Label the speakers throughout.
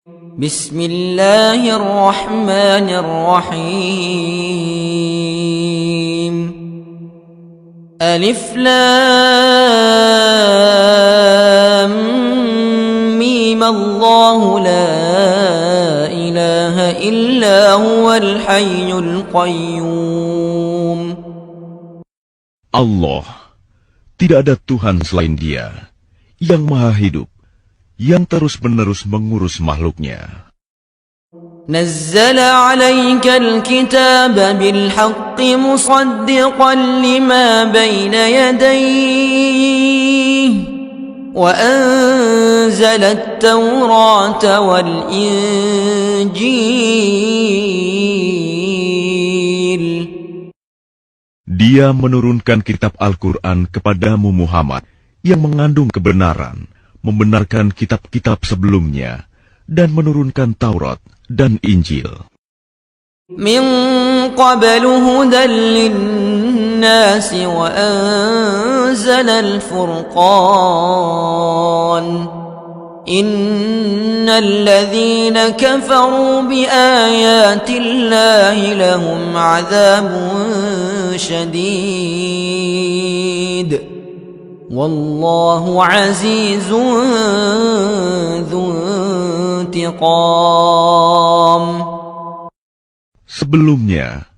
Speaker 1: بسم الله الرحمن الرحيم ألف لام ميم الله لا إله إلا هو الحي القيوم.
Speaker 2: Allah, tidak ada Tuhan selain Dia, yang maha hidup, yang terus-menerus mengurus makhluknya.
Speaker 1: نزل عليك الكتاب بالحق مصدقا لما بين يديه وأنزل التوراة والإنجيل.
Speaker 2: Dia menurunkan kitab Al-Quran kepadamu Muhammad, yang mengandung kebenaran, membenarkan kitab-kitab sebelumnya, dan menurunkan Taurat dan Injil.
Speaker 1: من قبل هدى للناس وأنزل الفرقان إن الذين كفروا بآيات الله لهم عذاب شديد والله عزيز ذو انتقام.
Speaker 2: Sebelumnya,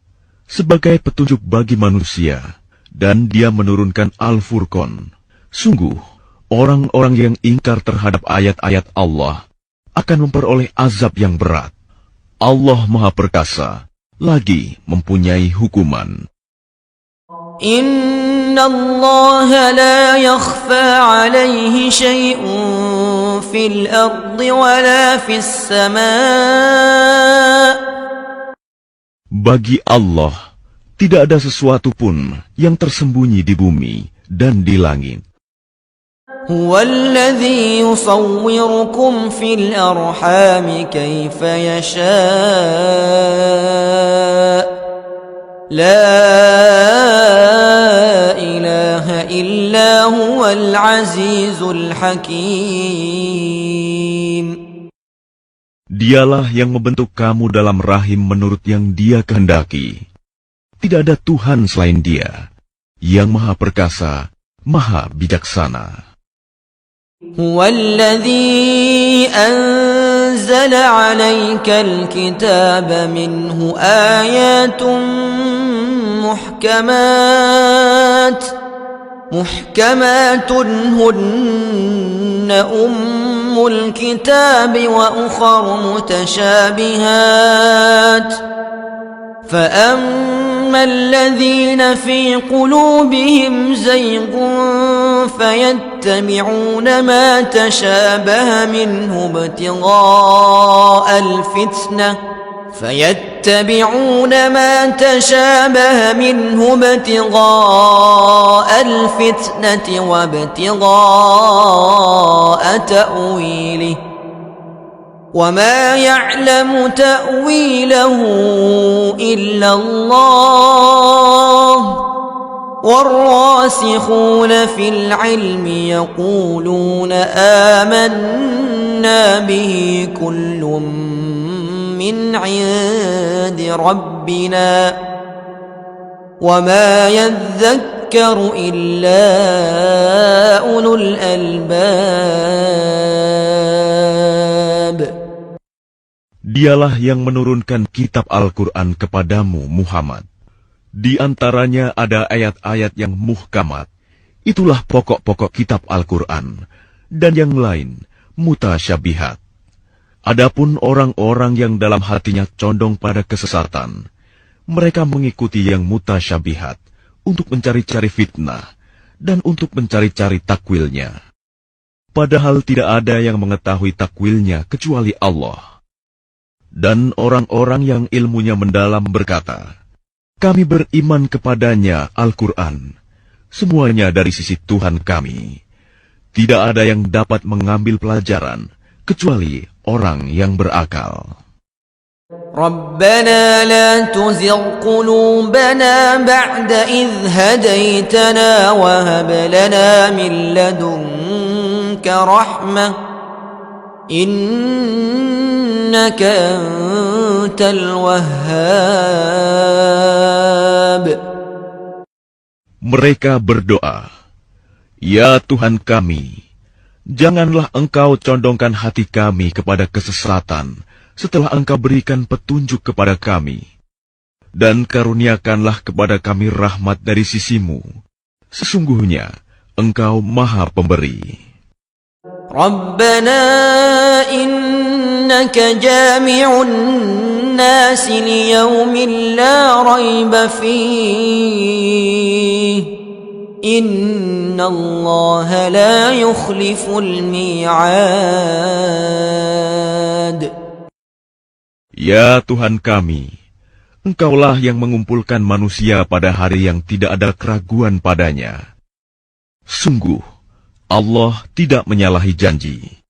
Speaker 2: sebagai petunjuk bagi manusia, dan Dia menurunkan Al-Furqan. Sungguh, orang-orang yang ingkar terhadap ayat-ayat Allah akan memperoleh azab yang berat. Allah Maha Perkasa, lagi mempunyai hukuman.
Speaker 1: إن الله لا يخفى عليه شيء في الأرض ولا في السماء.
Speaker 2: Bagi Allah, tidak ada sesuatu pun yang tersembunyi di bumi dan di langit.
Speaker 1: هو الذي يصوركم في الأرحام كيف يشاء لا إله إلا هو العزيز الحكيم.
Speaker 2: Dialah yang membentuk kamu dalam rahim menurut yang Dia kehendaki. Tidak ada Tuhan selain Dia, yang Maha Perkasa, Maha Bijaksana.
Speaker 1: هو الذي أنزل عليك الكتاب منه آيات محكمات هن أم الكتاب وأخر متشابهات فأما الذين في قلوبهم زيغ فيتبعون ما تشابه منه ابتغاء الفتنة وابتغاء تأويله وما يعلم تأويله إلا الله والراسخون في العلم يقولون آمنا به كل من عند ربنا وما يذكر إلا أولو الألباب.
Speaker 2: Dialah yang menurunkan kitab Al-Quran kepadamu Muhammad. Di antaranya ada ayat-ayat yang muhkamat. Itulah pokok-pokok kitab Al-Quran. Dan yang lain, mutasyabihat. Adapun orang-orang yang dalam hatinya condong pada kesesatan, mereka mengikuti yang mutasyabihat untuk mencari-cari fitnah dan untuk mencari-cari takwilnya. Padahal tidak ada yang mengetahui takwilnya kecuali Allah. Dan orang-orang yang ilmunya mendalam berkata, kami beriman kepadanya Al-Quran, semuanya dari sisi Tuhan kami. Tidak ada yang dapat mengambil pelajaran, kecuali orang yang berakal.
Speaker 1: ربنا لا تزغ قلوبنا بعد إذ هديتنا وهب لنا من لدنك رحمة إنك إنك أنت الوهاب.
Speaker 2: Mereka berdoa, "Ya Tuhan kami, janganlah Engkau condongkan hati kami kepada kesesatan setelah Engkau berikan petunjuk kepada kami. Dan karuniakanlah kepada kami rahmat dari sisi-Mu. Sesungguhnya Engkau Maha Pemberi."
Speaker 1: ربنا إنك جامع الناس ليوم لا ريب فيه إن الله لا يخلف الميعاد.
Speaker 2: Ya Tuhan kami, Engkaulah yang mengumpulkan manusia pada hari yang tidak ada keraguan padanya. Sungguh, Allah tidak menyalahi janji.